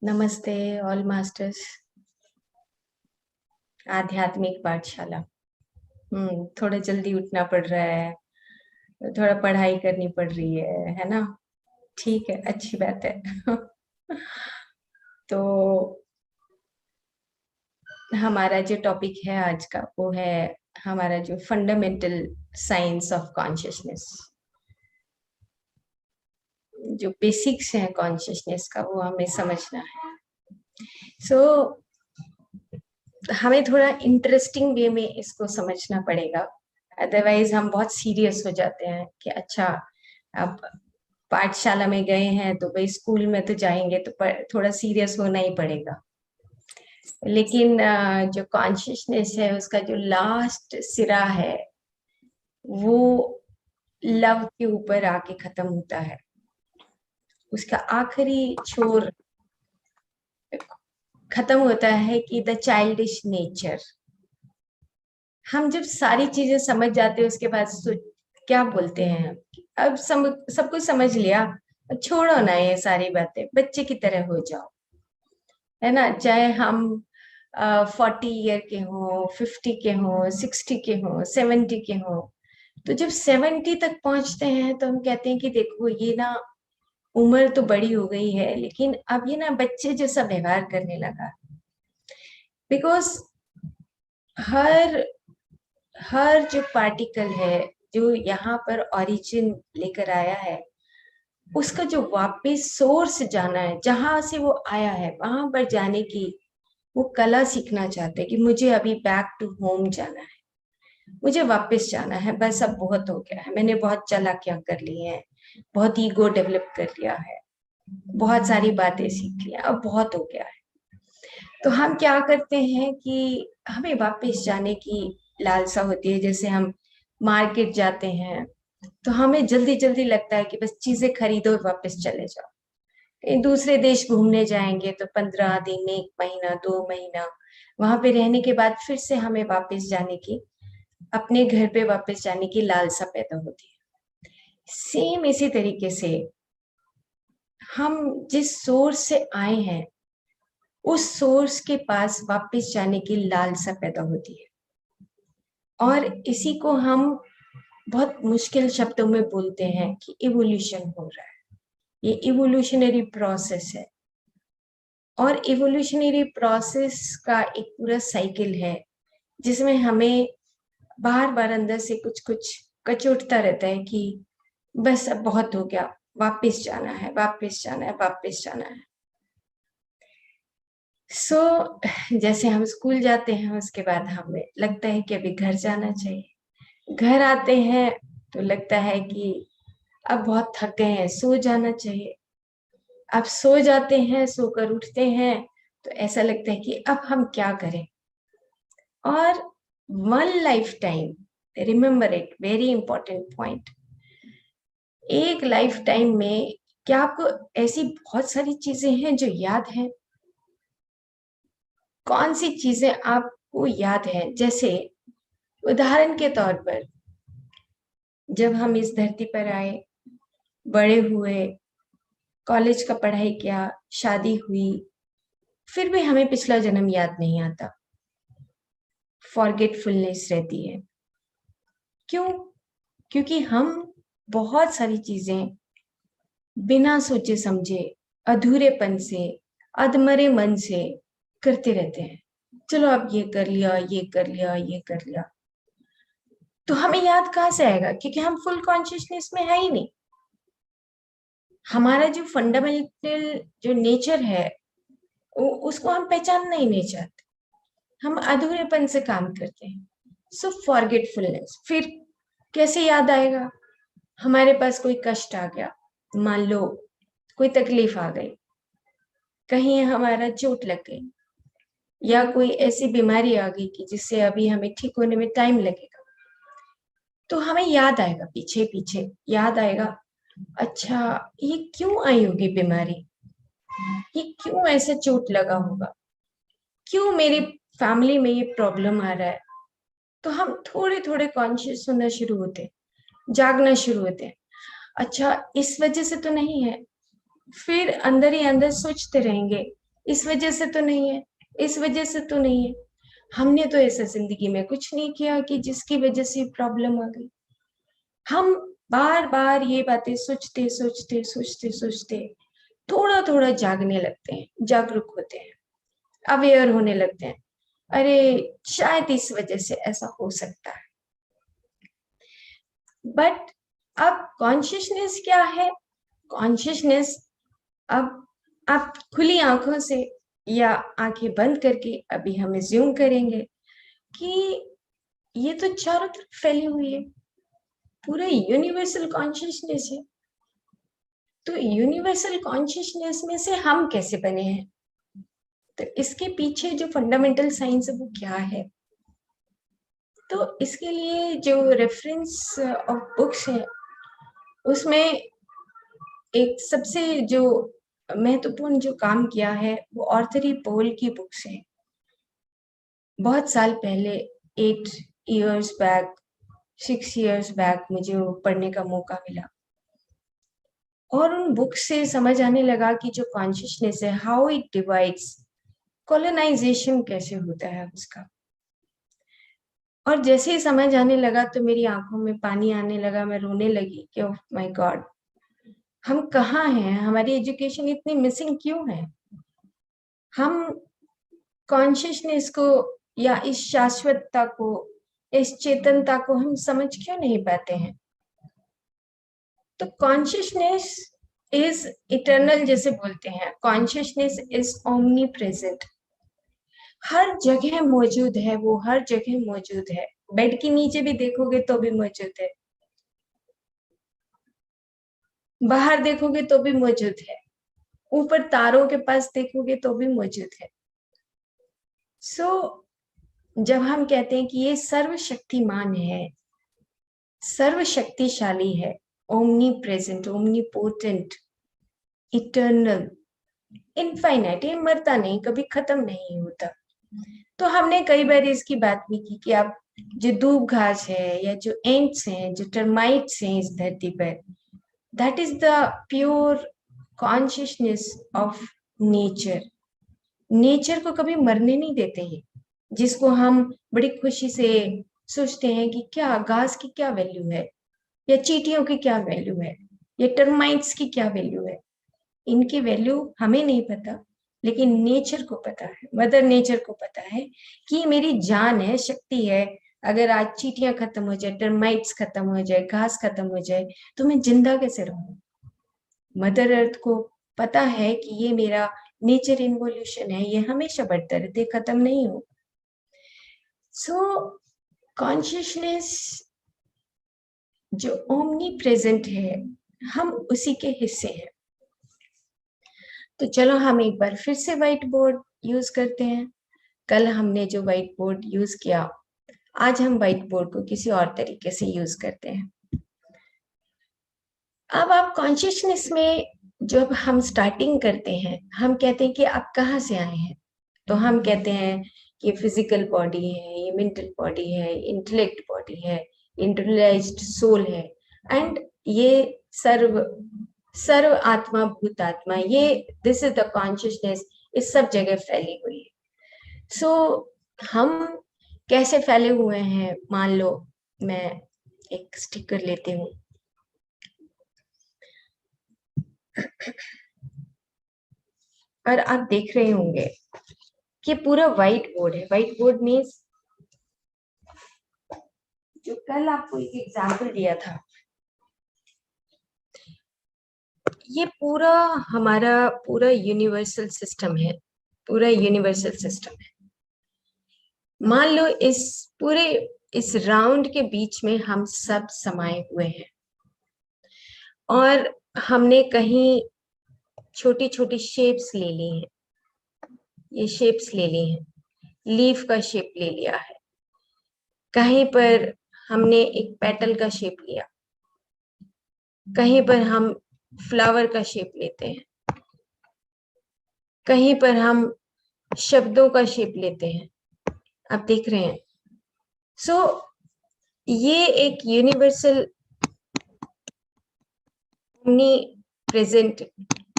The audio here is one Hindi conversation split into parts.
नमस्ते ऑल मास्टर्स। आध्यात्मिक पाठशाला। थोड़ा जल्दी उठना पड़ रहा है, थोड़ा पढ़ाई करनी पड़ रही है ना। ठीक है, अच्छी बात है। तो हमारा जो टॉपिक है आज का वो है हमारा जो फंडामेंटल साइंस ऑफ कॉन्शियसनेस। जो बेसिक्स हैं कॉन्शियसनेस का वो हमें समझना है। सो हमें थोड़ा इंटरेस्टिंग वे में इसको समझना पड़ेगा, अदरवाइज हम बहुत सीरियस हो जाते हैं कि अच्छा, अब पाठशाला में गए हैं तो भाई स्कूल में तो जाएंगे तो थोड़ा सीरियस होना ही पड़ेगा। लेकिन जो कॉन्शियसनेस है उसका जो लास्ट सिरा है वो लव के ऊपर आके खत्म होता है। उसका आखिरी छोर खत्म होता है कि द चाइल्डिश नेचर। हम जब सारी चीजें समझ जाते हैं उसके बाद क्या बोलते हैं, अब सब कुछ समझ लिया, छोड़ो ना ये सारी बातें, बच्चे की तरह हो जाओ, है ना। चाहे हम 40 ईयर के हो, 50 के हो, 60 के हो, 70 के हो, तो जब 70 तक पहुंचते हैं तो हम कहते हैं कि देखो ये ना उम्र तो बड़ी हो गई है लेकिन अब ये ना बच्चे जैसा व्यवहार करने लगा। बिकॉज हर हर जो पार्टिकल है जो यहाँ पर ओरिजिन लेकर आया है उसका जो वापस सोर्स जाना है, जहां से वो आया है वहां पर जाने की वो कला सीखना चाहते हैं कि मुझे अभी बैक टू होम जाना है, मुझे वापस जाना है, बस अब बहुत हो गया है, मैंने बहुत चालाकियां कर ली हैं, बहुत ईगो डेवलप कर लिया है, बहुत सारी बातें सीख लिया, अब बहुत हो गया है। तो हम क्या करते हैं कि हमें वापस जाने की लालसा होती है। जैसे हम मार्केट जाते हैं तो हमें जल्दी जल्दी लगता है कि बस चीजें खरीदो और वापस चले जाओ। कहीं दूसरे देश घूमने जाएंगे तो 15 दिन, 1 महीना, 2 महीना वहां पे रहने के बाद फिर से हमें वापस जाने की, अपने घर पे वापस जाने की लालसा पैदा होती है। सेम इसी तरीके से हम जिस सोर्स से आए हैं उस सोर्स के पास वापस जाने की लालसा पैदा होती है। और इसी को हम बहुत मुश्किल शब्दों में बोलते हैं कि इवोल्यूशन हो रहा है, ये इवोल्यूशनरी प्रोसेस है। और इवोल्यूशनरी प्रोसेस का एक पूरा साइकिल है जिसमें हमें बार बार अंदर से कुछ कुछ कचोटता रहता है कि बस अब बहुत हो गया, वापस जाना है, वापस जाना है, वापस जाना है। जैसे हम स्कूल जाते हैं उसके बाद हमें लगता है कि अभी घर जाना चाहिए, घर आते हैं तो लगता है कि अब बहुत थक गए हैं, सो जाना चाहिए। अब सो जाते हैं, सोकर उठते हैं तो ऐसा लगता है कि अब हम क्या करें। और one life time, remember it, very important point, एक लाइफ टाइम में क्या आपको ऐसी बहुत सारी चीजें हैं जो याद हैं? कौन सी चीजें आपको याद है? जैसे उदाहरण के तौर पर जब हम इस धरती पर आए, बड़े हुए, कॉलेज का पढ़ाई किया, शादी हुई, फिर भी हमें पिछला जन्म याद नहीं आता, फॉरगेटफुलनेस रहती है। क्यों? क्योंकि हम बहुत सारी चीजें बिना सोचे समझे, अधूरेपन से, अधमरे मन से करते रहते हैं। चलो अब ये कर लिया, ये कर लिया, ये कर लिया, तो हमें याद कहाँ से आएगा क्योंकि हम फुल कॉन्शियसनेस में है ही नहीं। हमारा जो फंडामेंटल जो नेचर है उसको हम पहचानना ही नहीं चाहते, हम अधूरेपन से काम करते हैं। सो फॉरगेटफुलनेस, फिर कैसे याद आएगा? हमारे पास कोई कष्ट आ गया, मान लो कोई तकलीफ आ गई, कहीं हमारा चोट लग गई, या कोई ऐसी बीमारी आ गई कि जिससे अभी हमें ठीक होने में टाइम लगेगा, तो हमें याद आएगा, पीछे पीछे याद आएगा, अच्छा ये क्यों आई होगी बीमारी, ये क्यों ऐसे चोट लगा होगा, क्यों मेरी फैमिली में ये प्रॉब्लम आ रहा है। तो हम थोड़े थोड़े कॉन्शियस होना शुरू होते हैं, जागना शुरू होते हैं, अच्छा इस वजह से तो नहीं है। फिर अंदर ही अंदर सोचते रहेंगे इस वजह से तो नहीं है, इस वजह से तो नहीं है। हमने तो ऐसा जिंदगी में कुछ नहीं किया कि जिसकी वजह से प्रॉब्लम आ गई। हम बार बार ये बातें सोचते सोचते सोचते सोचते थोड़ा थोड़ा जागने लगते हैं, जागरूक होते हैं, अवेयर होने लगते हैं। अरे शायद इस वजह से ऐसा हो सकता है। बट अब कॉन्शियसनेस क्या है? कॉन्शियसनेस, अब आप खुली आंखों से या आंखें बंद करके अभी हम एज्यूम करेंगे कि ये तो चारों तरफ फैली हुई है, पूरा यूनिवर्सल कॉन्शियसनेस है। तो यूनिवर्सल कॉन्शियसनेस में से हम कैसे बने हैं? तो इसके पीछे जो फंडामेंटल साइंस है वो क्या है? तो इसके लिए जो रेफरेंस ऑफ बुक्स है उसमें एक सबसे जो महत्वपूर्ण जो काम किया है वो ऑर्थर पोल की बुक्स है। बहुत साल पहले, 8 years बैक, 6 years बैक मुझे वो पढ़ने का मौका मिला और उन बुक्स से समझ आने लगा कि जो कॉन्शियसनेस है, हाउ इट डिवाइड्स, कॉलोनाइजेशन कैसे होता है उसका। और जैसे ही समझ आने लगा तो मेरी आंखों में पानी आने लगा, मैं रोने लगी कि ओह माय गॉड, हम कहाँ हैं, हमारी एजुकेशन इतनी मिसिंग क्यों है? हम कॉन्शियसनेस को या इस शाश्वतता को, इस चेतनता को हम समझ क्यों नहीं पाते हैं? तो कॉन्शियसनेस इज इटर्नल, जैसे बोलते हैं, कॉन्शियसनेस इज ओमनी प्रेजेंट, हर जगह मौजूद है, वो हर जगह मौजूद है। बेड के नीचे भी देखोगे तो भी मौजूद है, बाहर देखोगे तो भी मौजूद है, ऊपर तारों के पास देखोगे तो भी मौजूद है। जब हम कहते हैं कि ये सर्वशक्तिमान है, सर्वशक्तिशाली है, omni present, omni potent, eternal, infinite, ये मरता नहीं, कभी खत्म नहीं होता। तो हमने कई बार इसकी बात भी की कि आप जो दूब घास है या जो एंट्स हैं, जो टर्माइट्स हैं इस धरती पर, that is the pure consciousness of nature. Nature को कभी मरने नहीं देते हैं, जिसको हम बड़ी खुशी से सोचते हैं कि क्या घास की क्या वैल्यू है, या चींटियों की क्या वैल्यू है, या टर्माइट्स की क्या वैल्यू है। इनकी वैल्यू हमें नहीं पता, लेकिन नेचर को पता है, मदर नेचर को पता है कि मेरी जान है, शक्ति है। अगर आज चींटियां खत्म हो जाए, टर्माइट्स खत्म हो जाए, घास खत्म हो जाए, तो मैं जिंदा कैसे रहूं? मदर अर्थ को पता है कि ये मेरा नेचर इन्वोल्यूशन है, ये हमेशा बढ़ता रहता है, खत्म नहीं हो। सो कॉन्शियसनेस जो ओमनी प्रेजेंट है, हम उसी के हिस्से हैं। तो चलो हम एक बार फिर से व्हाइट बोर्ड यूज करते हैं। कल हमने जो व्हाइट बोर्ड यूज किया, आज हम व्हाइट बोर्ड को किसी और तरीके से यूज करते हैं। अब आप कॉन्शियसनेस में जब हम स्टार्टिंग करते हैं, हम कहते हैं कि आप कहाँ से आए हैं। तो हम कहते हैं कि फिजिकल बॉडी है, ये मेंटल बॉडी है, इंटेलेक्ट बॉडी है, इंटरलाइज्ड सोल है, एंड ये सर्व सर्व आत्मा भूतात्मा, ये दिस इज द कॉन्शियसनेस, इस सब जगह फैली हुई है। सो हम कैसे फैले हुए हैं? मान लो मैं एक स्टिकर लेती हूँ, और आप देख रहे होंगे कि पूरा व्हाइट बोर्ड है। व्हाइट बोर्ड मीन्स, जो कल आपको एक एग्जाम्पल दिया था, ये पूरा हमारा पूरा यूनिवर्सल सिस्टम है, पूरा यूनिवर्सल सिस्टम है। मान लो इस पूरे इस राउंड के बीच में हम सब समाये हुए हैं, और हमने कहीं छोटी छोटी शेप्स ले ली हैं, ये शेप्स ले ली हैं, लीफ का शेप ले लिया है, कहीं पर हमने एक पेटल का शेप लिया, कहीं पर हम फ्लावर का शेप लेते हैं, कहीं पर हम शब्दों का शेप लेते हैं। आप देख रहे हैं। सो ये एक यूनिवर्सल ओमनी प्रेजेंट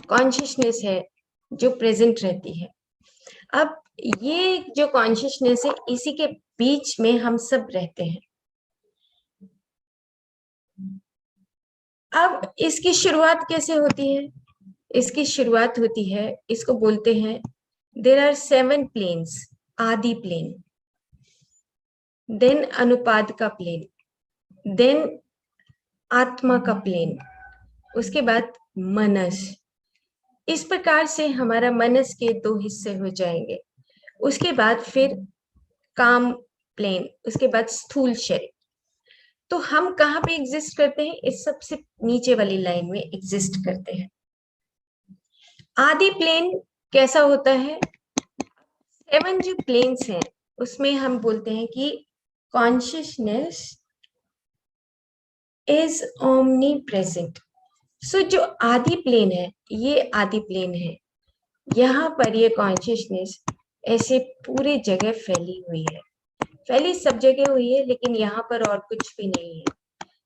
कॉन्शियसनेस है जो प्रेजेंट रहती है। अब ये जो कॉन्शियसनेस है, इसी के बीच में हम सब रहते हैं। अब इसकी शुरुआत कैसे होती है? इसकी शुरुआत होती है, इसको बोलते हैं, देर आर 7 प्लेन्स। आदि प्लेन, देन अनुपाद का प्लेन, देन आत्मा का प्लेन, उसके बाद मनस। इस प्रकार से हमारा मनस के 2 हिस्से हो जाएंगे। उसके बाद फिर काम प्लेन, उसके बाद स्थूल शरीर। तो हम कहाँ पे एग्जिस्ट करते हैं? इस सबसे नीचे वाली लाइन में एग्जिस्ट करते हैं। आदि प्लेन कैसा होता है? 7 जो प्लेन्स हैं उसमें हम बोलते हैं कि कॉन्शियसनेस इज ओमनी प्रेजेंट। सो जो आदि प्लेन है, ये आदि प्लेन है। यहाँ पर ये कॉन्शियसनेस ऐसे पूरे जगह फैली हुई है, फैली सब जगह हुई है, लेकिन यहाँ पर और कुछ भी नहीं है।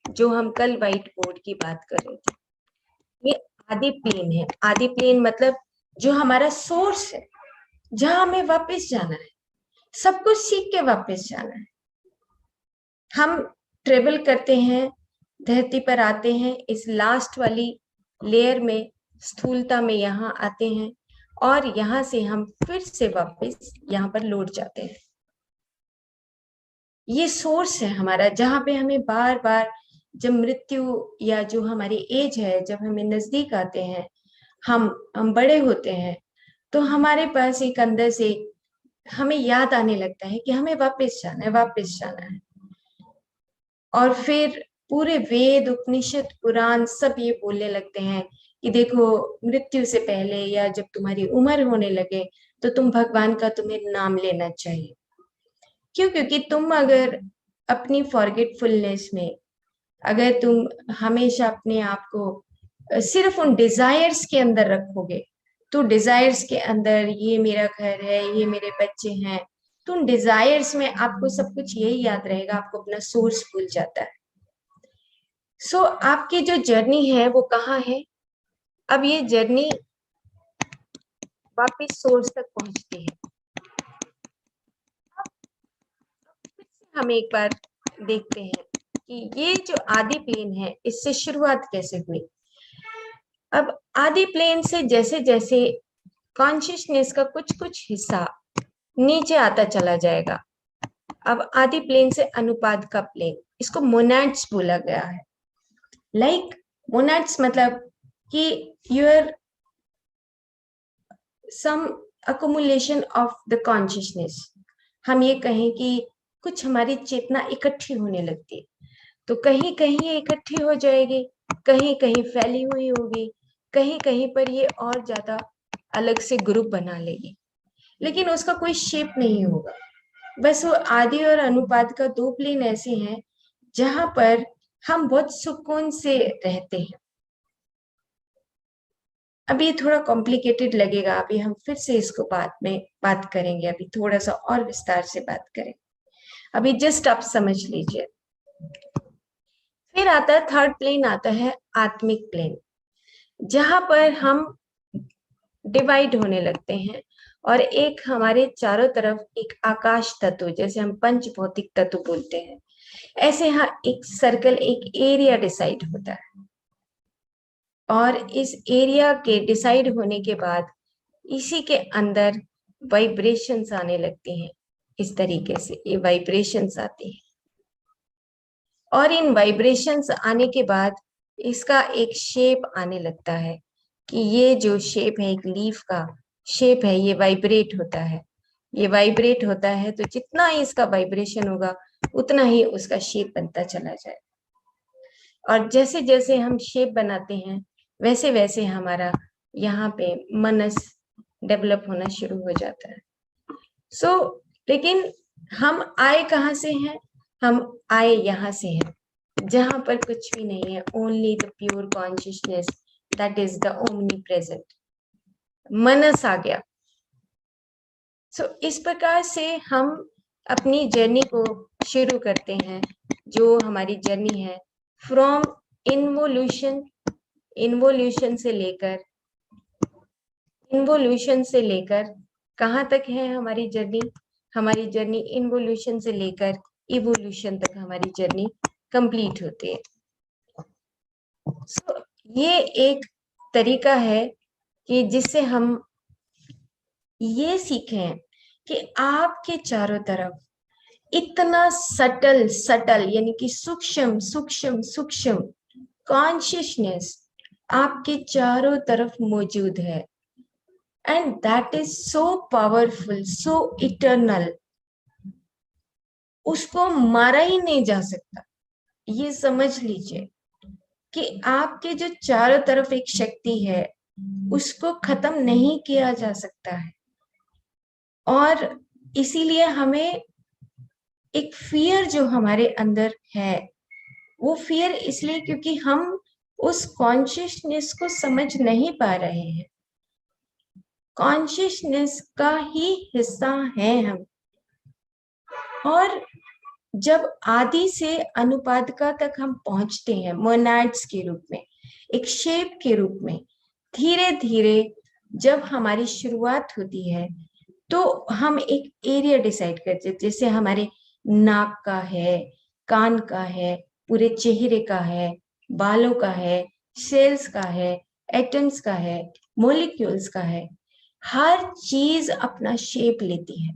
जो हम कल व्हाइट बोर्ड की बात कर रहे थे, ये आदि प्लेन है। आदि प्लेन मतलब जो हमारा सोर्स है, जहां हमें वापस जाना है, सब कुछ सीख के वापस जाना है। हम ट्रेवल करते हैं, धरती पर आते हैं, इस लास्ट वाली लेयर में, स्थूलता में यहाँ आते हैं, और यहाँ से हम फिर से वापस यहाँ पर लौट जाते हैं। ये सोर्स है हमारा, जहां पे हमें बार बार, जब मृत्यु या जो हमारी एज है, जब हमें नजदीक आते हैं, हम बड़े होते हैं, तो हमारे पास एक अंदर से हमें याद आने लगता है कि हमें वापस जाना है, वापस जाना है। और फिर पूरे वेद, उपनिषद, पुराण सब ये बोलने लगते हैं कि देखो, मृत्यु से पहले या जब तुम्हारी उम्र होने लगे तो तुम भगवान का, तुम्हें नाम लेना चाहिए। क्यों? क्योंकि तुम अगर अपनी फॉरगेटफुलनेस में, अगर तुम हमेशा अपने आप को सिर्फ उन डिजायर्स के अंदर रखोगे, तो डिजायर्स के अंदर, ये मेरा घर है, ये मेरे बच्चे हैं, तो उन डिजायर्स में आपको सब कुछ यही याद रहेगा, आपको अपना सोर्स भूल जाता है। सो आपकी जो जर्नी है वो कहाँ है? अब ये जर्नी वापिस सोर्स तक पहुंचती है। हम एक बार देखते हैं कि ये जो आदि प्लेन है, इससे शुरुआत कैसे हुई। अब आदि प्लेन से जैसे जैसे कॉन्शियसनेस का कुछ कुछ हिस्सा नीचे आता चला जाएगा, अब आदि प्लेन से अनुपाद का प्लेन, इसको मोनाड्स बोला गया है। लाइक मोनाड्स मतलब कि your some accumulation of the consciousness. हम ये कहें कि कुछ हमारी चेतना इकट्ठी होने लगती है, तो कहीं कहीं ये इकट्ठी हो जाएगी, कहीं कहीं फैली हुई होगी, कहीं कहीं पर ये और ज्यादा अलग से ग्रुप बना लेगी, लेकिन उसका कोई शेप नहीं होगा। बस वो आदि और अनुपात का 2 प्लेन ऐसे हैं जहां पर हम बहुत सुकून से रहते हैं। अभी थोड़ा कॉम्प्लिकेटेड लगेगा, अभी हम फिर से इसको बाद में बात करेंगे, अभी थोड़ा सा और विस्तार से बात करें। अभी जस्ट आप समझ लीजिए। फिर आता है थर्ड प्लेन, आता है आत्मिक प्लेन, जहां पर हम डिवाइड होने लगते हैं, और एक हमारे चारों तरफ एक आकाश तत्व, जैसे हम पंच भौतिक तत्व बोलते हैं, ऐसे यहाँ एक सर्कल, एक एरिया डिसाइड होता है। और इस एरिया के डिसाइड होने के बाद इसी के अंदर वाइब्रेशंस आने लगते हैं। इस तरीके से ये वाइब्रेशंस आती हैं, और इन वाइब्रेशंस आने के बाद इसका एक शेप आने लगता है, कि ये जो शेप है, एक लीफ का शेप है, ये वाइब्रेट होता है। ये वाइब्रेट होता है, तो जितना ही इसका वाइब्रेशन होगा, उतना ही उसका शेप बनता चला जाए। और जैसे जैसे हम शेप बनाते हैं, वैसे वैसे हमारा यहाँ पे मनस डेवलप होना शुरू हो जाता है। सो लेकिन हम आए कहाँ से हैं? हम आए यहाँ से हैं, जहां पर कुछ भी नहीं है, only the pure consciousness, that is the omni present. मनस आ गया। सो इस प्रकार से हम अपनी जर्नी को शुरू करते हैं, जो हमारी जर्नी है फ्रॉम इन्वोल्यूशन, इन्वोल्यूशन से लेकर कहाँ तक है हमारी जर्नी? हमारी जर्नी इन्वोल्यूशन से लेकर इवोल्यूशन तक हमारी जर्नी कंप्लीट होती है। So, ये एक तरीका है कि जिससे हम ये सीखें कि आपके चारों तरफ इतना सटल सटल यानी कि सूक्ष्म सूक्ष्म सूक्ष्म कॉन्शियसनेस आपके चारों तरफ मौजूद है, and that is so powerful, so eternal, उसको मारा ही नहीं जा सकता। ये समझ लीजिए कि आपके जो चारों तरफ एक शक्ति है उसको खत्म नहीं किया जा सकता है। और इसीलिए हमें एक फियर जो हमारे अंदर है, वो फियर इसलिए क्योंकि हम उस कॉन्शियसनेस को समझ नहीं पा रहे हैं। कॉन्शियसनेस का ही हिस्सा है हम। और जब आदि से अनुपादका तक हम पहुंचते हैं मोनाड्स के रूप में, एक शेप के रूप में, धीरे धीरे जब हमारी शुरुआत होती है तो हम एक एरिया डिसाइड करते हैं, जैसे हमारे नाक का है, कान का है, पूरे चेहरे का है, बालों का है, सेल्स का है, एटम्स का है, मॉलिक्यूल्स का है। हर चीज अपना शेप लेती है।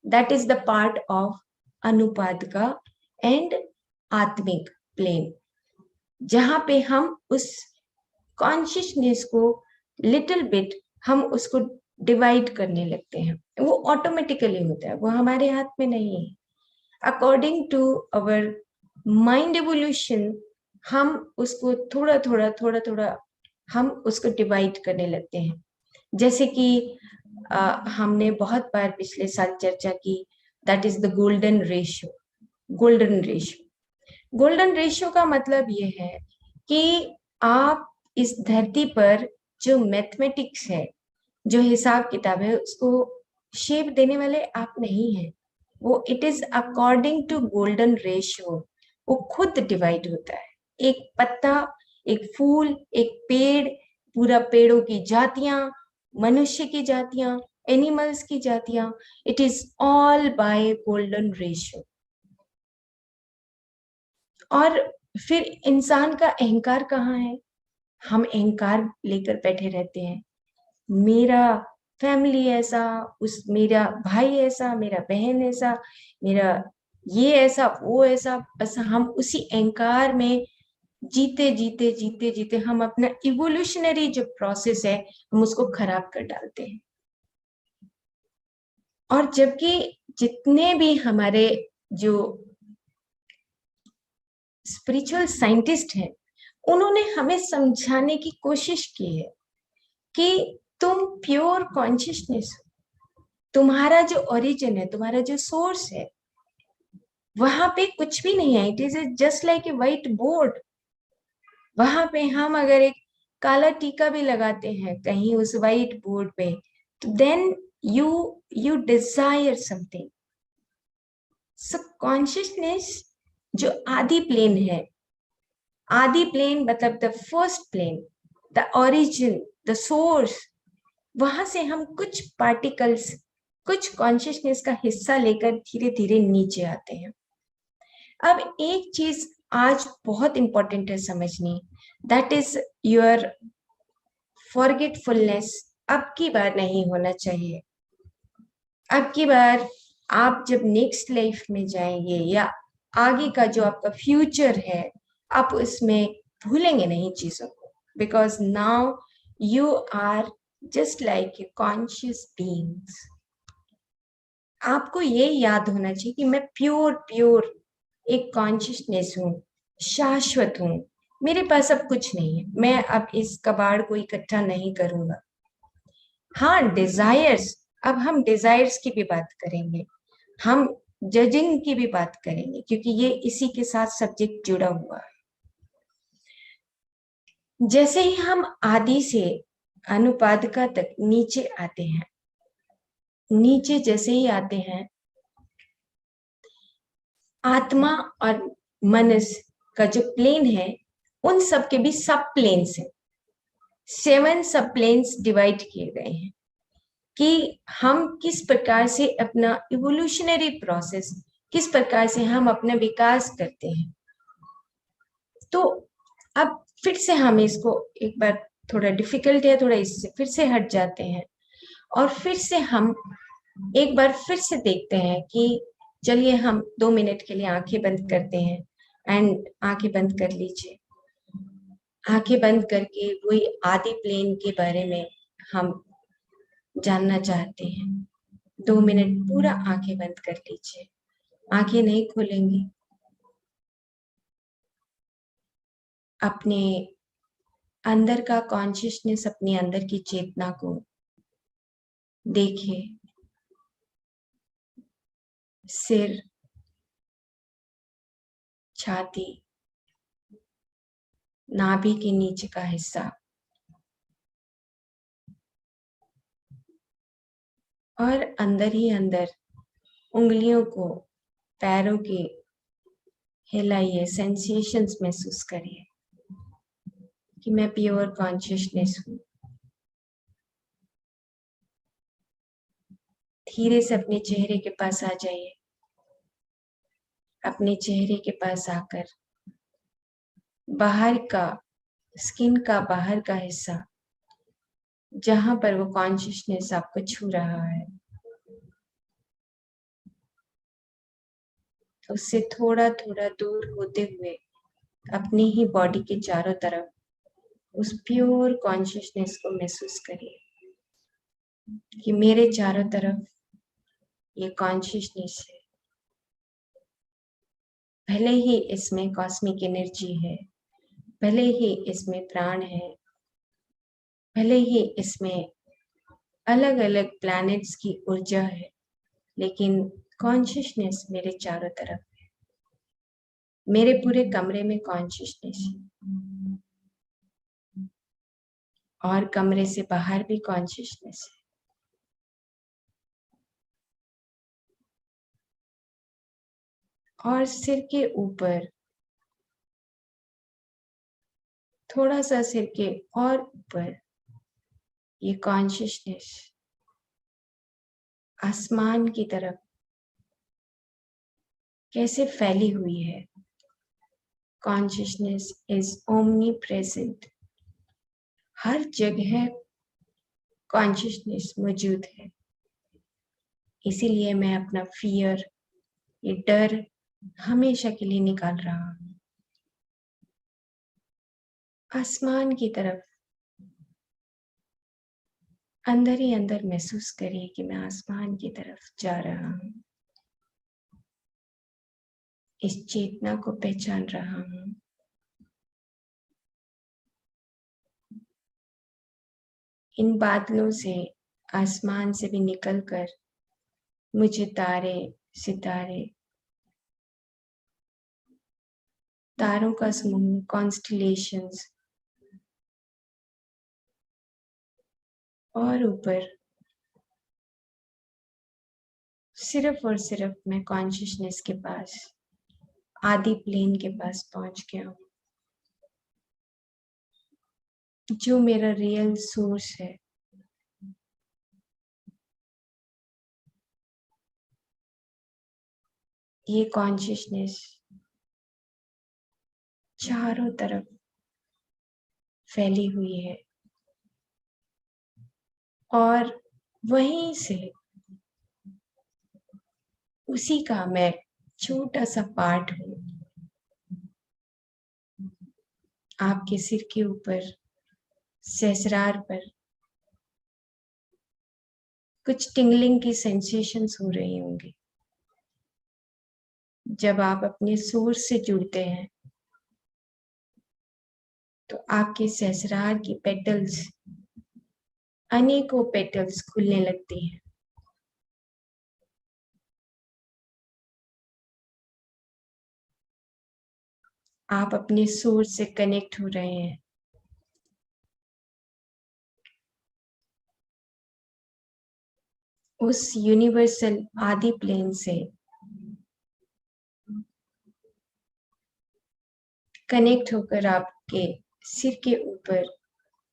That is the part of अनुपादका एंड आत्मिक प्लेन, जहां पे हम उस कॉन्शियसनेस को लिटिल बिट हम उसको डिवाइड करने लगते हैं। वो ऑटोमेटिकली होता है, वो हमारे हाथ में नहीं है। According to our mind evolution हम उसको थोड़ा थोड़ा थोड़ा थोड़ा हम उसको डिवाइड करने लगते हैं। जैसे कि हमने बहुत बार पिछले साल चर्चा की, that is the golden ratio. Golden ratio, golden ratio का मतलब ये है कि आप इस धरती पर जो मैथमेटिक्स है, जो हिसाब किताब है, उसको शेप देने वाले आप नहीं हैं। वो it is according to golden ratio, वो खुद डिवाइड होता है। एक पत्ता, एक फूल, एक पेड़, पूरा पेड़ों की जातियां, मनुष्य की जातियां, एनिमल्स की जातियां, it is all by golden ratio. और फिर इंसान का अहंकार कहाँ है? हम अहंकार लेकर बैठे रहते हैं, मेरा फैमिली ऐसा, उस मेरा भाई ऐसा, मेरा बहन ऐसा, मेरा ये ऐसा, वो ऐसा। बस हम उसी अहंकार में जीते जीते जीते जीते हम अपना इवोल्यूशनरी जो प्रोसेस है हम उसको खराब कर डालते हैं। और जबकि जितने भी हमारे जो स्पिरिचुअल साइंटिस्ट हैं, उन्होंने हमें समझाने की कोशिश की है कि तुम प्योर कॉन्शियसनेस हो, तुम्हारा जो ओरिजिन है, तुम्हारा जो सोर्स है, वहां पे कुछ भी नहीं है। It is just like a white board. वहां पे हम अगर एक काला टीका भी लगाते हैं कहीं उस व्हाइट बोर्ड पे, तो then you you desire something. So consciousness जो आदि प्लेन है, आदि प्लेन मतलब the first plane, the origin, the source, वहां से हम कुछ पार्टिकल्स, कुछ कॉन्शियसनेस का हिस्सा लेकर धीरे धीरे नीचे आते हैं। अब एक चीज आज बहुत इंपॉर्टेंट है समझनी, दैट इज योर फॉरगेटफुलनेस। अब की बार नहीं होना चाहिए। अब की बार आप जब नेक्स्ट लाइफ में जाएंगे या आगे का जो आपका फ्यूचर है, आप उसमें भूलेंगे नहीं चीजों को, because now you are just like a conscious beings. आपको ये याद होना चाहिए कि मैं प्योर प्योर एक कॉन्शियसनेस हूँ, शाश्वत हूँ। मेरे पास अब कुछ नहीं है, मैं अब इस कबाड़ को इकट्ठा नहीं करूंगा। हाँ, डिजायर्स, अब हम डिजायर्स की भी बात करेंगे, हम जजिंग की भी बात करेंगे, क्योंकि ये इसी के साथ सब्जेक्ट जुड़ा हुआ है। जैसे ही हम आदि से अनुपादका तक नीचे आते हैं, नीचे जैसे ही आते हैं, आत्मा और मनस का जो प्लेन है, उन सब के भी सब प्लेन्स हैं। 7 सब प्लेन्स डिवाइड किए गए हैं। कि हम किस प्रकार से अपना इवोल्यूशनरी प्रोसेस, किस प्रकार से हम अपना विकास करते हैं। तो अब फिर से हम इसको एक बार, थोड़ा डिफिकल्ट है, थोड़ा इससे फिर से हट जाते हैं और फिर से हम एक बार फिर से देखते हैं कि चलिए हम 2 मिनट के लिए आंखें बंद करते हैं। एंड आंखें बंद कर लीजिए। आंखें बंद करके वही आदि प्लेन के बारे में हम जानना चाहते हैं। 2 मिनट पूरा आंखें बंद कर लीजिए, आंखें नहीं खोलेंगे। अपने अंदर का कॉन्शियसनेस, अपने अंदर की चेतना को देखिए। सिर, छाती, नाभि के नीचे का हिस्सा और अंदर ही अंदर उंगलियों को, पैरों की हिलाइए, सेंसेशंस महसूस करिए कि मैं प्योर कॉन्शियसनेस हूँ। धीरे से अपने चेहरे के पास आ जाइए। अपने चेहरे के पास आकर बाहर का, स्किन का बाहर का हिस्सा, जहां पर वो कॉन्शियसनेस आपको छू रहा है, उससे थोड़ा थोड़ा दूर होते हुए अपनी ही बॉडी के चारों तरफ उस प्योर कॉन्शियसनेस को महसूस करिए कि मेरे चारों तरफ ये कॉन्शियसनेस है। भले ही इसमें कॉस्मिक एनर्जी है, भले ही इसमें प्राण है, भले ही इसमें अलग अलग प्लैनेट्स की ऊर्जा है, लेकिन कॉन्शियसनेस मेरे चारों तरफ है। मेरे पूरे कमरे में कॉन्शियसनेस है और कमरे से बाहर भी कॉन्शियसनेस है। और सिर के ऊपर, थोड़ा सा सिर के और ऊपर, ये कॉन्शियसनेस आसमान की तरफ कैसे फैली हुई है। Consciousness is omnipresent. हर जगह कॉन्शियसनेस मौजूद है। इसीलिए मैं अपना फियर, ये डर हमेशा के लिए निकाल रहा हूँ। आसमान की तरफ अंदर ही अंदर महसूस करिए कि मैं आसमान की तरफ जा रहा हूँ। इस चेतना को पहचान रहा हूँ। इन बादलों से, आसमान से भी निकलकर मुझे तारे, सितारे, तारों का समूह, कॉन्स्टलेशंस और ऊपर सिर्फ और सिर्फ मैं कॉन्शियसनेस के पास, आदि प्लेन के पास पहुंच गया हूँ, जो मेरा रियल सोर्स है। ये कॉन्शियसनेस चारों तरफ फैली हुई है और वहीं से उसी का मैं छोटा सा पार्ट हूँ। आपके सिर के ऊपर, सहस्रार पर कुछ टिंगलिंग की सेंसेशंस हो रही होंगी। जब आप अपने सोर्स से जुड़ते हैं तो आपके सहस्रार की पेटल्स, अनेकों पेटल्स खुलने लगती हैं। आप अपने सोर्स से कनेक्ट हो रहे हैं। उस यूनिवर्सल आदि प्लेन से कनेक्ट होकर आपके सिर के ऊपर,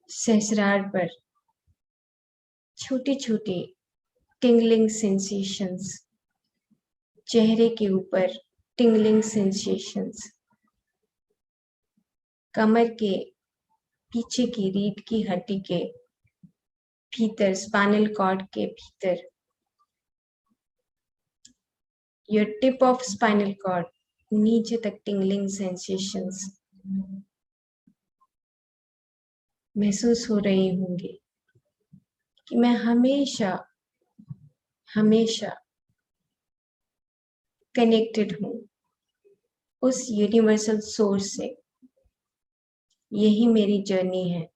सहस्रार पर छोटे छोटे टिंगलिंग सेंसेशंस, चेहरे के ऊपर टिंगलिंग सेंसेशंस, कमर के पीछे की रीढ़ की हड्डी के भीतर, स्पाइनल कॉर्ड के भीतर, your tip of spinal cord नीचे तक टिंगलिंग सेंसेशंस महसूस हो रहे होंगे कि मैं हमेशा हमेशा कनेक्टेड हूं उस यूनिवर्सल सोर्स से। यही मेरी जर्नी है।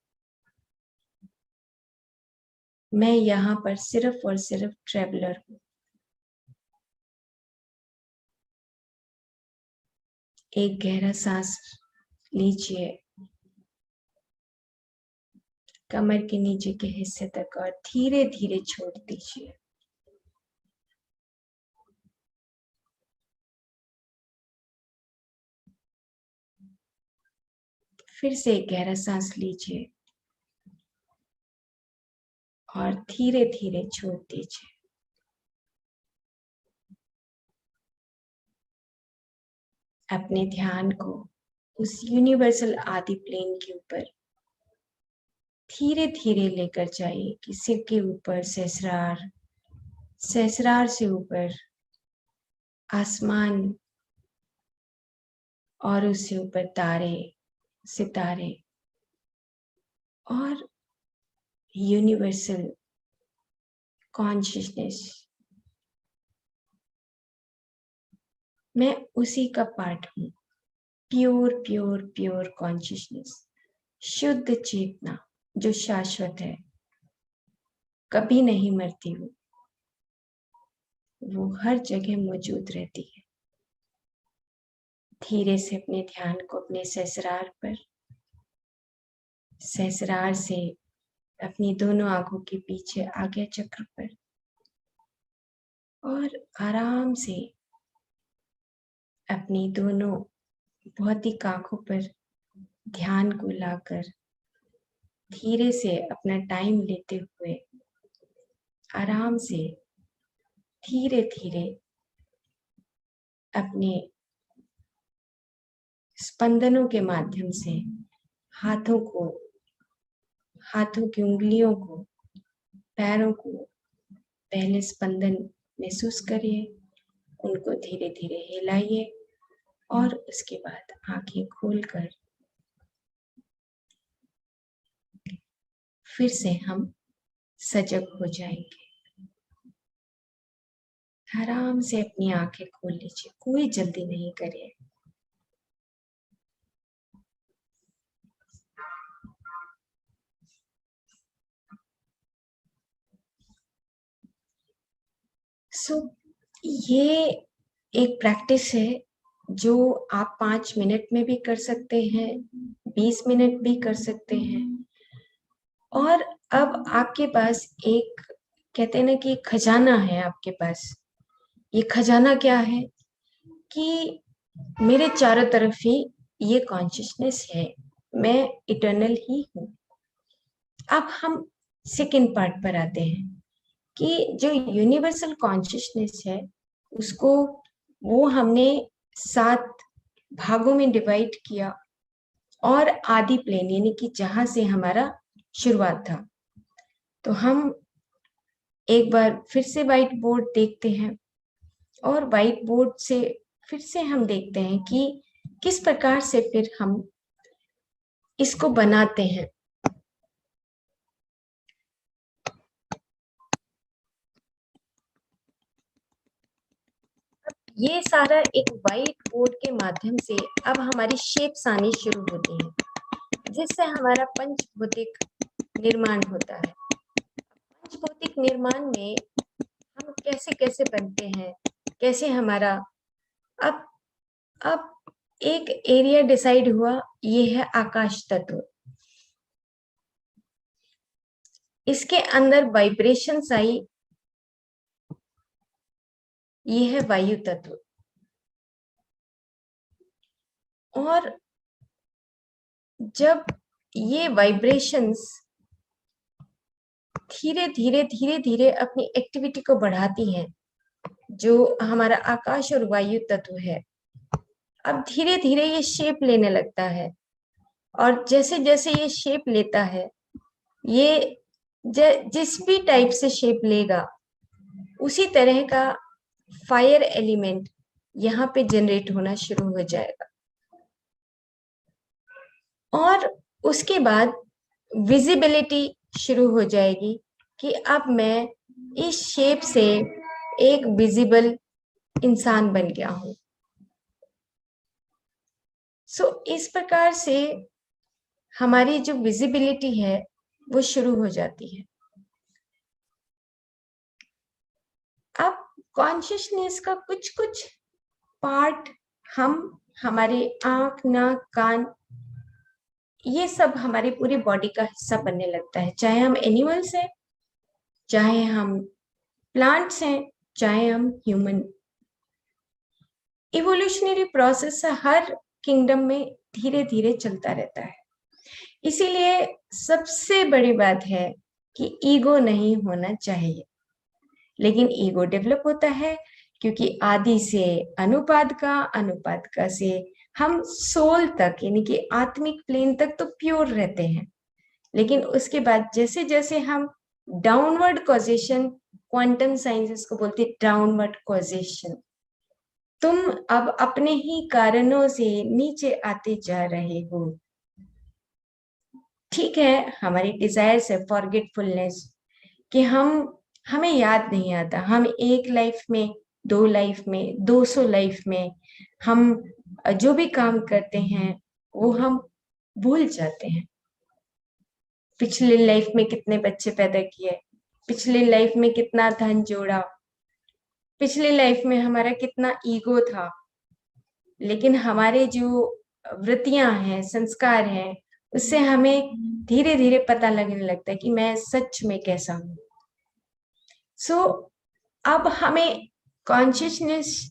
मैं यहाँ पर सिर्फ और सिर्फ ट्रेवलर हूँ। एक गहरा सांस लीजिए कमर के नीचे के हिस्से तक और धीरे धीरे छोड़ दीजिए। फिर से एक गहरा सांस लीजिए और धीरे धीरे छोड़ दीजिए। अपने ध्यान को उस यूनिवर्सल आदि प्लेन के ऊपर धीरे धीरे लेकर जाइए कि सिर के ऊपर सहस्रार, सहस्रार से ऊपर आसमान और उससे ऊपर तारे, सितारे और यूनिवर्सल कॉन्शियसनेस। मैं उसी का पार्ट हूँ। प्योर प्योर प्योर कॉन्शियसनेस, शुद्ध चेतना जो शाश्वत है, कभी नहीं मरती। वो हर जगह मौजूद रहती है। धीरे से अपने ध्यान को अपने सहस्रार पर, सहस्रार से अपनी दोनों आंखों के पीछे आज्ञा चक्र पर और आराम से अपनी दोनों भौतिक आंखों पर ध्यान को लाकर धीरे से अपना टाइम लेते हुए आराम से धीरे धीरे अपने स्पंदनों के माध्यम से हाथों को, हाथों की उंगलियों को, पैरों को पहले स्पंदन महसूस करिए, उनको धीरे धीरे हिलाइए और उसके बाद आंखें खोलकर फिर से हम सजग हो जाएंगे। आराम से अपनी आंखें खोल लीजिए, कोई जल्दी नहीं करिए। ये एक प्रैक्टिस है जो आप 5 मिनट में भी कर सकते हैं, 20 मिनट भी कर सकते हैं। और अब आपके पास एक, कहते हैं ना कि खजाना है आपके पास। ये खजाना क्या है कि मेरे चारों तरफ ही ये कॉन्शियसनेस है, मैं इटर्नल ही हूँ। अब हम सेकेंड पार्ट पर आते हैं कि जो यूनिवर्सल कॉन्शियसनेस है उसको, वो हमने 7 भागों में डिवाइड किया और आदि प्लेन यानी कि जहां से हमारा शुरुआत था। तो हम एक बार फिर से व्हाइट बोर्ड देखते हैं और व्हाइट बोर्ड से फिर से हम देखते हैं कि किस प्रकार से फिर हम इसको बनाते हैं। ये सारा एक व्हाइट बोर्ड के माध्यम से अब हमारी शेप्स आनी शुरू होती हैं, जिससे हमारा पंचभौतिक निर्माण होता है। पंचभौतिक निर्माण में हम कैसे कैसे बनते हैं, कैसे हमारा अब एक एरिया डिसाइड हुआ, ये है आकाश तत्व। इसके अंदर वाइब्रेशंस आई, ये है वायु तत्व। और जब ये वाइब्रेशंस धीरे धीरे अपनी एक्टिविटी को बढ़ाती हैं, जो हमारा आकाश और वायु तत्व है, अब धीरे धीरे ये शेप लेने लगता है। और जैसे जैसे ये शेप लेता है, ये जिस भी टाइप से शेप लेगा, उसी तरह का फायर एलिमेंट यहाँ पे जनरेट होना शुरू हो जाएगा। और उसके बाद विजिबिलिटी शुरू हो जाएगी कि अब मैं इस शेप से एक विजिबल इंसान बन गया हूं। इस प्रकार से हमारी जो विजिबिलिटी है वो शुरू हो जाती है। अब कॉन्शियसनेस का कुछ कुछ पार्ट हम हमारे आंख, नाक, कान, ये सब हमारी पूरी बॉडी का हिस्सा बनने लगता है। चाहे हम एनिमल्स हैं, चाहे हम प्लांट्स हैं, चाहे हम ह्यूमन। इवोल्यूशनरी प्रोसेस हर किंगडम में धीरे धीरे चलता रहता है। इसीलिए सबसे बड़ी बात है कि ईगो नहीं होना चाहिए। लेकिन ईगो डेवलप होता है क्योंकि आदि से अनुपाद का से हम सोल तक, यानी कि आत्मिक प्लेन तक तो प्योर रहते हैं। लेकिन उसके बाद जैसे जैसे हम डाउनवर्ड कॉजेशन, क्वांटम साइंस इसको बोलते हैं डाउनवर्ड कॉजेशन, तुम अब अपने ही कारणों से नीचे आते जा रहे हो। ठीक है, हमारी डिजायर्स है फॉरगेटफुलनेस, कि हमें याद नहीं आता, हम एक लाइफ में, 2 लाइफ में, 200 लाइफ में हम जो भी काम करते हैं वो हम भूल जाते हैं। पिछले लाइफ में कितने बच्चे पैदा किए, पिछले लाइफ में कितना धन जोड़ा, पिछले लाइफ में हमारा कितना ईगो था। लेकिन हमारे जो वृत्तियां हैं, संस्कार हैं, उससे हमें धीरे धीरे पता लगने लगता है कि मैं सच में कैसा हूं। अब हमें कॉन्शियसनेस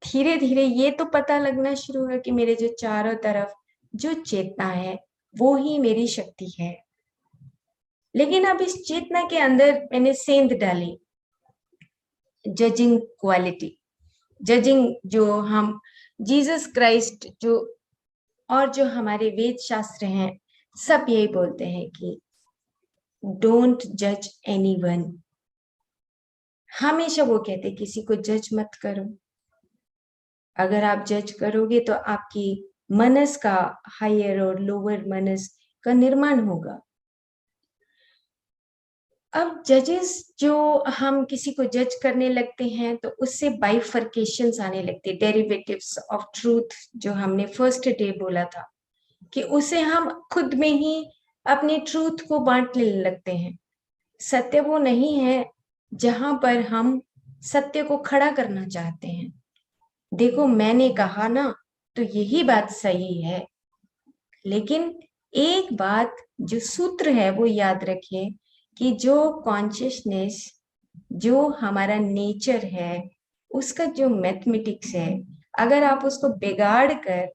धीरे धीरे ये तो पता लगना शुरू हुआ कि मेरे जो चारों तरफ जो चेतना है वो ही मेरी शक्ति है। लेकिन अब इस चेतना के अंदर मैंने सेंध डाली, जजिंग क्वालिटी, जजिंग, जो हम जीसस क्राइस्ट जो और जो हमारे वेद शास्त्र हैं सब यही बोलते हैं कि डोंट जज एनीवन। हमेशा वो कहते किसी को जज मत करो। अगर आप जज करोगे तो आपकी मनस का, हायर और लोअर मनस का निर्माण होगा। अब जजेस, जो हम किसी को जज करने लगते हैं तो उससे बाइफर्केशंस आने लगते हैं, डेरिवेटिव्स ऑफ ट्रूथ, जो हमने फर्स्ट डे बोला था कि उसे हम खुद में ही अपने ट्रूथ को बांटने लगते हैं। सत्य वो नहीं है जहां पर हम सत्य को खड़ा करना चाहते हैं। देखो मैंने कहा ना, तो यही बात सही है। लेकिन एक बात जो सूत्र है वो याद रखिए कि जो कॉन्शियसनेस, जो हमारा नेचर है, उसका जो मैथमेटिक्स है, अगर आप उसको बिगाड़ कर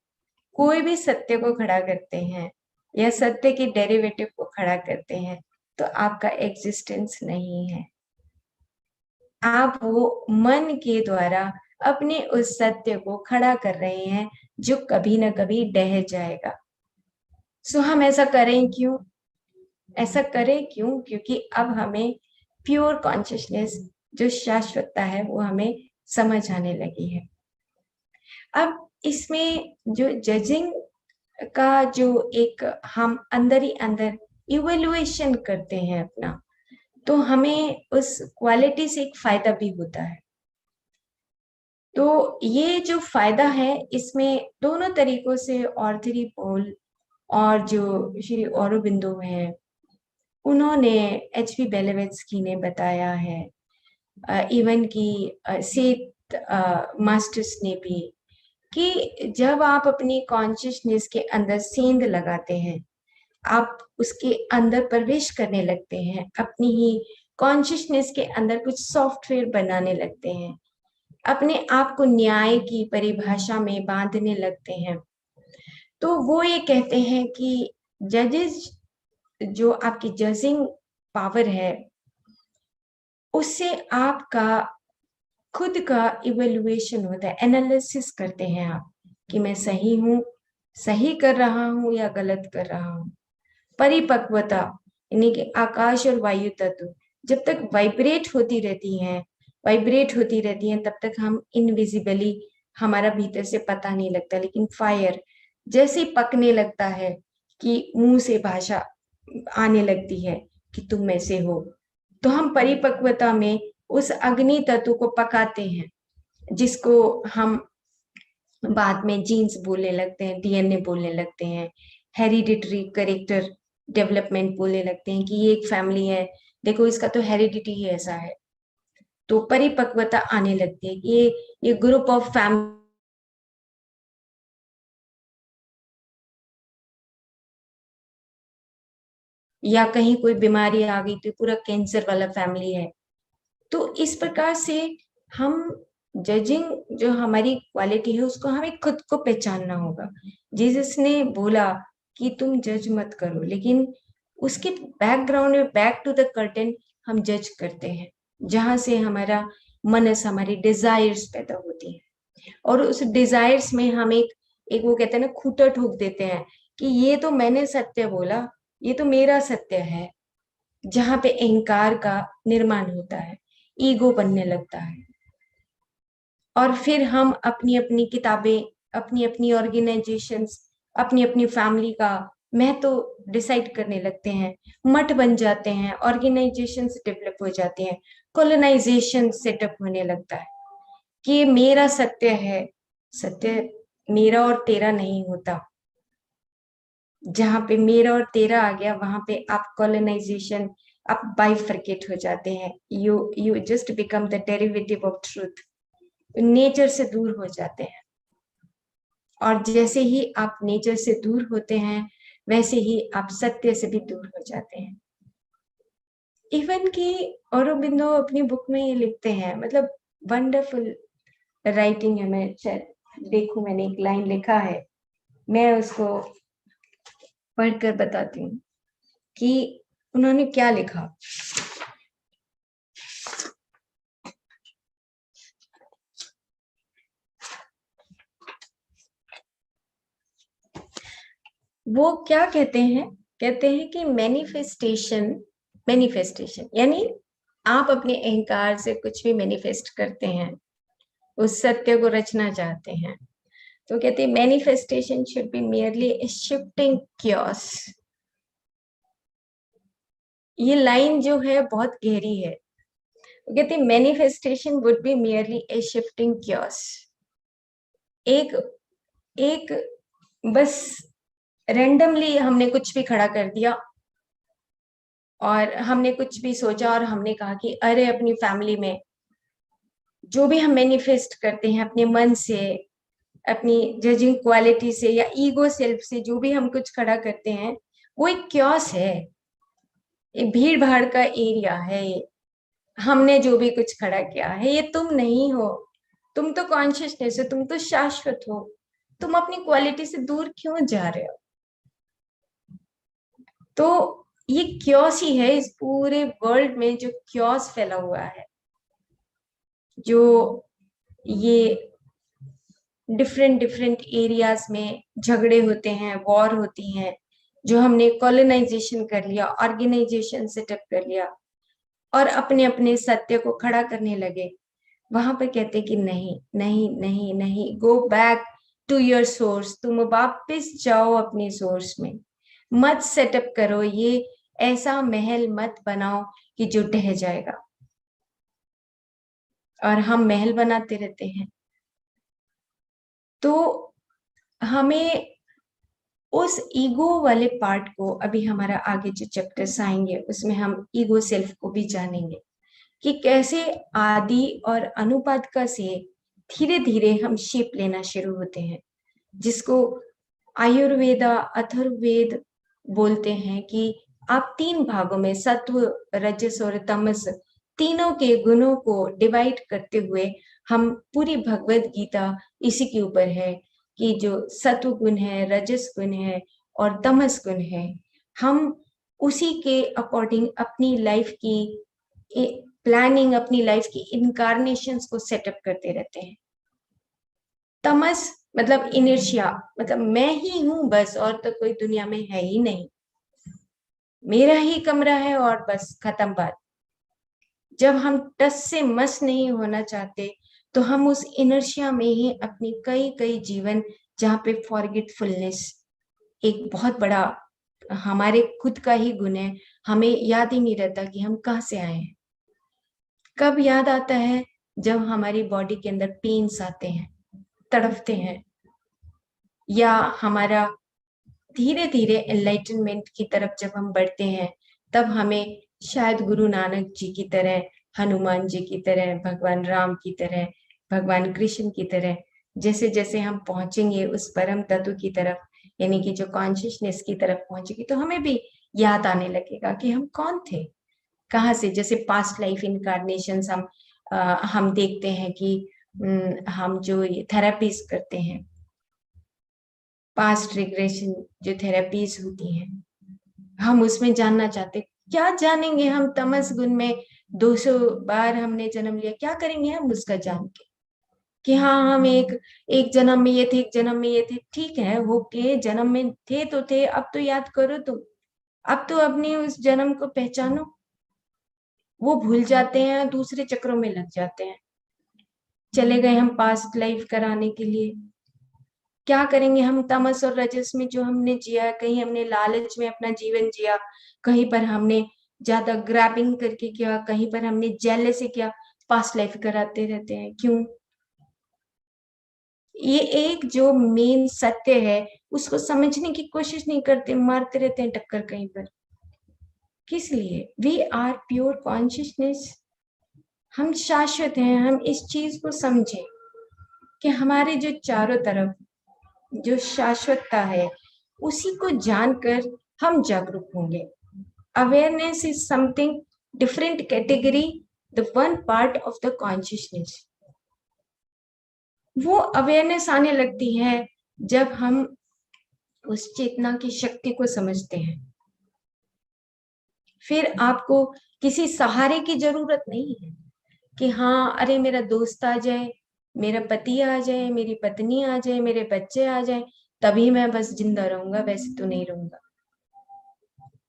कोई भी सत्य को खड़ा करते हैं या सत्य के डेरिवेटिव को खड़ा करते हैं तो आपका एग्जिस्टेंस नहीं है। आप वो मन के द्वारा अपने उस सत्य को खड़ा कर रहे हैं जो कभी ना कभी ढह जाएगा। हम ऐसा करें क्यों? ऐसा करें क्यों? क्योंकि अब हमें प्योर कॉन्शियसनेस, जो शाश्वतता है, वो हमें समझ आने लगी है। अब इसमें जो जजिंग का जो एक हम अंदर ही अंदर इवेल्युएशन करते हैं अपना, तो हमें उस क्वालिटी से एक फायदा भी होता है। तो ये जो फायदा है इसमें दोनों तरीकों से ऑर्थरी पोल और जो श्री औरोबिंदो हैं उन्होंने, H.P. Blavatsky ने बताया है, इवन की सेठ मास्टर्स ने भी, कि जब आप अपनी कॉन्शियसनेस के अंदर सेंध लगाते हैं, आप उसके अंदर प्रवेश करने लगते हैं, अपनी ही कॉन्शियसनेस के अंदर कुछ सॉफ्टवेयर बनाने लगते हैं, अपने आप को न्याय की परिभाषा में बांधने लगते हैं, तो वो ये कहते हैं कि जजेस जो आपकी जजिंग पावर है, उससे आपका खुद का इवेल्युएशन होता है, एनालिसिस करते हैं आप कि मैं सही हूँ, सही कर रहा हूँ या गलत कर रहा हूँ। परिपक्वता यानी कि आकाश और वायु तत्व जब तक वाइब्रेट होती रहती हैं तब तक हम इनविजिबली, हमारा भीतर से पता नहीं लगता। लेकिन फायर जैसे ही पकने लगता है कि मुंह से भाषा आने लगती है कि तुम ऐसे हो, तो हम परिपक्वता में उस अग्नि तत्व को पकाते हैं, जिसको हम बाद में जीन्स बोलने लगते हैं, डीएनए बोलने लगते हैं, हेरिडिटरी कैरेक्टर डेवलपमेंट बोलने लगते हैं कि ये एक फैमिली है, देखो इसका तो हेरिडिटी ही ऐसा है। तो परिपक्वता आने लगती है कि ये ग्रुप ऑफ फैमिली, या कहीं कोई बीमारी आ गई तो पूरा कैंसर वाला फैमिली है। तो इस प्रकार से हम जजिंग जो हमारी क्वालिटी है उसको हमें खुद को पहचानना होगा। जीसस ने बोला कि तुम जज मत करो, लेकिन उसके बैकग्राउंड में बैक टू द कर्टेन हम जज करते हैं, जहां से हमारा मनस, हमारी डिजायर्स पैदा होती है। और उस डिजायर्स में हम एक वो कहते हैं ना, खूंटा ठोक देते हैं कि ये तो मैंने सत्य बोला, ये तो मेरा सत्य है, जहां पे अहंकार का निर्माण होता है, ईगो बनने लगता है। और फिर हम अपनी अपनी किताबें, अपनी अपनी ऑर्गेनाइजेशंस, अपनी अपनी फैमिली का महत्व तो डिसाइड करने लगते हैं, मठ बन जाते हैं, ऑर्गेनाइजेशंस डेवलप हो जाते हैं, कॉलोनाइजेशन सेटअप होने लगता है कि ये मेरा सत्य है। सत्य मेरा और तेरा नहीं होता। जहां पे मेरा और तेरा आ गया वहां पे आप कॉलोनाइजेशन, आप बाइफरकेट हो जाते हैं, you just become the derivative of truth, nature से दूर हो जाते हैं। और जैसे ही आप नेचर से दूर होते हैं वैसे ही आप सत्य से भी दूर हो जाते हैं। इवन कि औरोबिंदो अपनी बुक में ये लिखते हैं, मतलब वंडरफुल राइटिंग है, मैं शायद देखूं, मैंने एक लाइन लिखा है, मैं उसको पढ़कर बताती हूँ कि उन्होंने क्या लिखा। वो क्या कहते हैं कि मैनिफेस्टेशन यानी आप अपने अहंकार से कुछ भी मैनिफेस्ट करते हैं, उस सत्य को रचना चाहते हैं, तो कहते हैं manifestation should be merely A shifting chaos. ये लाइन जो है बहुत गहरी है। वो कहते हैं manifestation would be merely A shifting chaos. एक एक बस रेंडमली हमने कुछ भी खड़ा कर दिया और हमने कुछ भी सोचा और हमने कहा कि अरे अपनी फैमिली में जो भी हम मैनिफेस्ट करते हैं अपने मन से, अपनी जजिंग क्वालिटी से या ईगो सेल्फ से, जो भी हम कुछ खड़ा करते हैं वो एक क्योस है, एक भीड़ भाड़ का एरिया है। हमने जो भी कुछ खड़ा किया है ये तुम नहीं हो, तुम तो कॉन्शियसनेस हो, तुम तो शाश्वत हो, तुम अपनी क्वालिटी से दूर क्यों जा रहे हो। तो ये क्योस ही है, इस पूरे वर्ल्ड में जो क्योस फैला हुआ है, जो ये डिफरेंट डिफरेंट एरियाज में झगड़े होते हैं, वॉर होती हैं, जो हमने कॉलोनाइजेशन कर लिया, ऑर्गेनाइजेशन सेटअप कर लिया और अपने अपने सत्य को खड़ा करने लगे, वहां पे कहते कि नहीं नहीं नहीं नहीं, go back to your source, तुम वापस जाओ अपने सोर्स में, मत सेटअप करो ये ऐसा महल मत बनाओ कि जो ढह जाएगा। और हम महल बनाते रहते हैं। तो हमें उस ईगो वाले पार्ट को, अभी हमारा आगे जो चैप्टर्स आएंगे उसमें हम ईगो सेल्फ को भी जानेंगे कि कैसे आदि और अनुपादका से धीरे धीरे हम शेप लेना शुरू होते हैं, जिसको आयुर्वेदा अथर्ववेद बोलते हैं कि आप 3 भागों में, सत्व रजस और तमस, तीनों के गुणों को डिवाइड करते हुए हम, पूरी भगवत गीता इसी के ऊपर है कि जो सत्व गुण है, रजस गुण है और तमस गुण है, हम उसी के अकॉर्डिंग अपनी लाइफ की प्लानिंग, अपनी लाइफ की इनकारनेशंस को सेटअप करते रहते हैं। तमस मतलब इनर्शिया, मतलब मैं ही हूं बस, और तो कोई दुनिया में है ही नहीं, मेरा ही कमरा है और बस खत्म बात। जब हम टस से मस नहीं होना चाहते तो हम उस इनर्शिया में ही अपनी कई कई जीवन, जहाँ पे फॉरगेटफुलनेस एक बहुत बड़ा हमारे खुद का ही गुण है, हमें याद ही नहीं रहता कि हम कहाँ से आए हैं। कब याद आता है? जब हमारी बॉडी के अंदर पेन्स आते हैं, तड़पते हैं, या हमारा धीरे धीरे एनलाइटनमेंट की तरफ जब हम बढ़ते हैं, तब हमें शायद गुरु नानक जी की तरह, हनुमान जी की तरह, भगवान राम की तरह, भगवान कृष्ण की तरह, जैसे जैसे हम पहुंचेंगे उस परम तत्व की तरफ, यानी कि जो कॉन्शियसनेस की तरफ पहुंचेगी, तो हमें भी याद आने लगेगा कि हम कौन थे, कहाँ से। जैसे पास्ट लाइफ इनकारनेशंस हम देखते हैं कि हम जो थेरेपीज करते हैं, पास्ट रिग्रेशन जो थेरेपीज होती हैं, हम उसमें जानना चाहते, क्या जानेंगे हम तमस गुण में 200 बार हमने जन्म लिया, क्या करेंगे हम उसका जान के कि हाँ हम एक एक जन्म में ये थे, एक जन्म में ये थे, ठीक है ओके, जन्म में थे तो थे, अब तो याद करो तुम, अब तो अपनी उस जन्म को पहचानो। वो भूल जाते हैं, दूसरे चक्रों में लग जाते हैं, चले गए हम पास्ट लाइफ कराने के लिए। क्या करेंगे हम तमस और रजस में जो हमने जिया, कहीं हमने लालच में अपना जीवन जिया, कहीं पर हमने ज्यादा ग्रैबिंग करके किया, कहीं पर हमने जेलस से किया, पास्ट लाइफ कराते रहते हैं। क्यों? ये एक जो मेन सत्य है उसको समझने की कोशिश नहीं करते, मारते रहते हैं टक्कर कहीं पर। किस लिए? वी आर प्योर कॉन्शियसनेस, हम शाश्वत हैं। हम इस चीज को समझें कि हमारे जो चारों तरफ जो शाश्वतता है, उसी को जानकर हम जागरूक होंगे। Awareness is something different category, the one part of the consciousness. वो अवेयरनेस आने लगती है जब हम उस चेतना की शक्ति को समझते हैं। फिर आपको किसी सहारे की जरूरत नहीं है कि हाँ अरे मेरा दोस्त आ जाए, मेरा पति आ जाए, मेरी पत्नी आ जाए, मेरे बच्चे आ जाए, तभी मैं बस जिंदा रहूंगा, वैसे तो नहीं रहूंगा।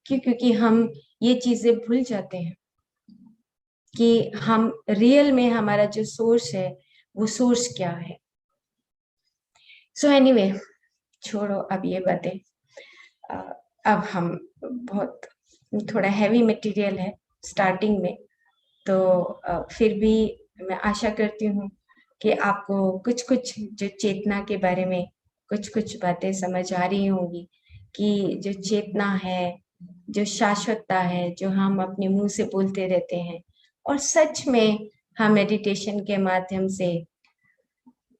क्यों? क्योंकि हम ये चीजें भूल जाते हैं कि हम रियल में हमारा जो सोर्स है वो सोर्स क्या है। सो एनीवे, छोड़ो अब ये बातें। अब हम बहुत थोड़ा हैवी मटेरियल है स्टार्टिंग में, तो फिर भी मैं आशा करती हूँ कि आपको कुछ कुछ जो चेतना के बारे में कुछ कुछ बातें समझ आ रही होंगी, कि जो चेतना है, जो शाश्वतता है, जो हम अपने मुंह से बोलते रहते हैं, और सच में हम मेडिटेशन के माध्यम से,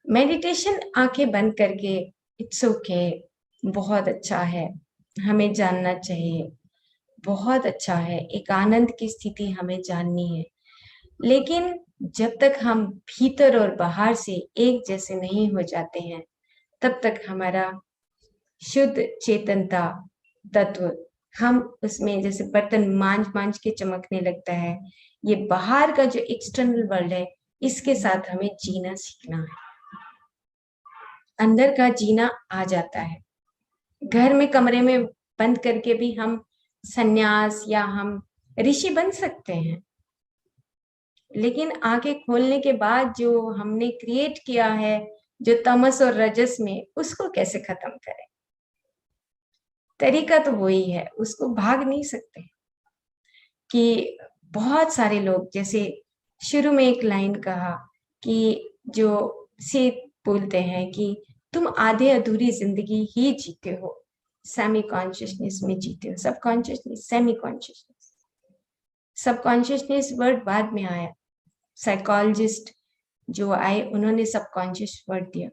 मेडिटेशन आंखें बंद करके, इट्स ओके, बहुत अच्छा है, हमें जानना चाहिए, बहुत अच्छा है, एक आनंद की स्थिति हमें जाननी है। लेकिन जब तक हम भीतर और बाहर से एक जैसे नहीं हो जाते हैं, तब तक हमारा शुद्ध चेतनता तत्व, हम उसमें जैसे बर्तन मांज मांज के चमकने लगता है, ये बाहर का जो एक्सटर्नल वर्ल्ड है, इसके साथ हमें जीना सीखना है। अंदर का जीना आ जाता है। घर में कमरे में बंद करके भी हम सन्यास या हम ऋषि बन सकते हैं, लेकिन आंखें खोलने के बाद जो हमने क्रिएट किया है, जो तमस और रजस में, उसको कैसे खत्म करें? तरीका तो वही है, उसको भाग नहीं सकते। कि बहुत सारे लोग, जैसे शुरू में एक लाइन कहा कि जो से बोलते हैं कि तुम आधे अधूरी जिंदगी ही जीते हो, सेमी कॉन्शियसनेस में जीते हो। सब कॉन्शियसनेस, सेमी कॉन्शियसनेस, सब कॉन्शियसनेस वर्ड बाद में आया, साइकोलॉजिस्ट जो आए उन्होंने सबकॉन्शियस वर्ड दिया,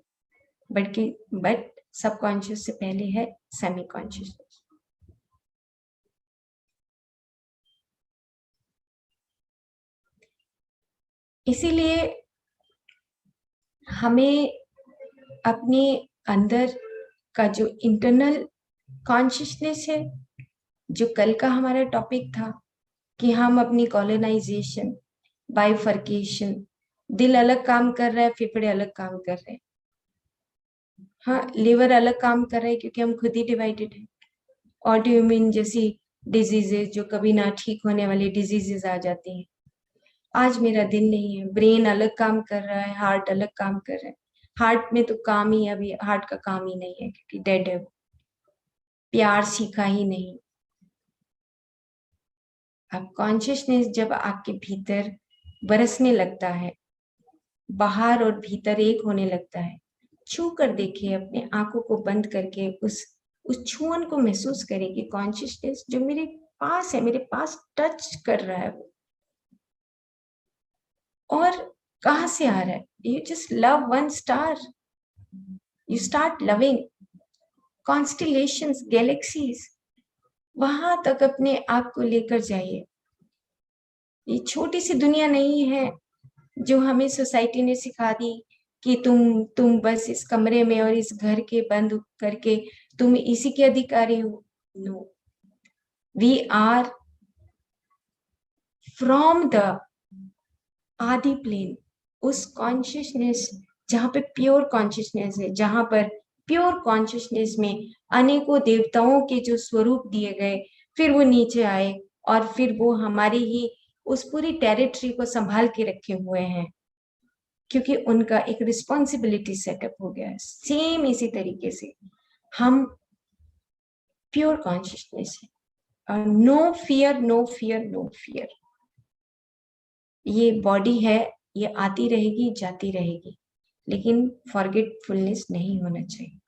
बट सबकॉन्शियस से पहले है सेमी कॉन्शियसनेस। इसीलिए हमें अपने अंदर का जो इंटरनल कॉन्शियसनेस है, जो कल का हमारा टॉपिक था कि हम अपनी कॉलोनाइजेशन, बाइफर्केशन, दिल अलग काम कर रहा है, फेफड़े अलग काम कर रहे हैं, हाँ लिवर अलग काम कर रहा है क्योंकि हम खुद ही डिवाइडेड हैं। ऑटोइम्यून जैसी डिजीजेस, जो कभी ना ठीक होने वाली डिजीजेस आ जाती हैं। आज मेरा दिन नहीं है, ब्रेन अलग काम कर रहा है, हार्ट अलग काम कर रहा है। हार्ट में तो काम ही, अभी हार्ट का काम ही नहीं है क्योंकि डेड है वो, प्यार सीखा ही नहीं। अब कॉन्शियसनेस जब आपके भीतर बरसने लगता है, बाहर और भीतर एक होने लगता है, छू कर देखिए, अपने आंखों को बंद करके उस छुअन को महसूस करें कि कॉन्शियसनेस जो मेरे पास है, मेरे पास टच कर रहा है वो, और कहाँ से आ रहा है। You just love one star, you start loving constellations, galaxies, वहां तक अपने आप को लेकर जाइए। ये छोटी सी दुनिया नहीं है जो हमें सोसाइटी ने सिखा दी कि तुम बस इस कमरे में और इस घर के बंद करके तुम इसी के अधिकारी हो। No, we are from the आदि प्लेन, उस कॉन्शियसनेस जहाँ पे प्योर कॉन्शियसनेस है, जहाँ पर प्योर कॉन्शियसनेस में अनेकों देवताओं के जो स्वरूप दिए गए, फिर वो नीचे आए और फिर वो हमारी ही उस पूरी टेरिटरी को संभाल के रखे हुए हैं, क्योंकि उनका एक रिस्पॉन्सिबिलिटी सेटअप हो गया है। सेम इसी तरीके से हम प्योर कॉन्शियसनेस है, और no fear, no fear, no fear. ये बॉडी है, ये आती रहेगी जाती रहेगी, लेकिन फॉरगेटफुलनेस नहीं होना चाहिए।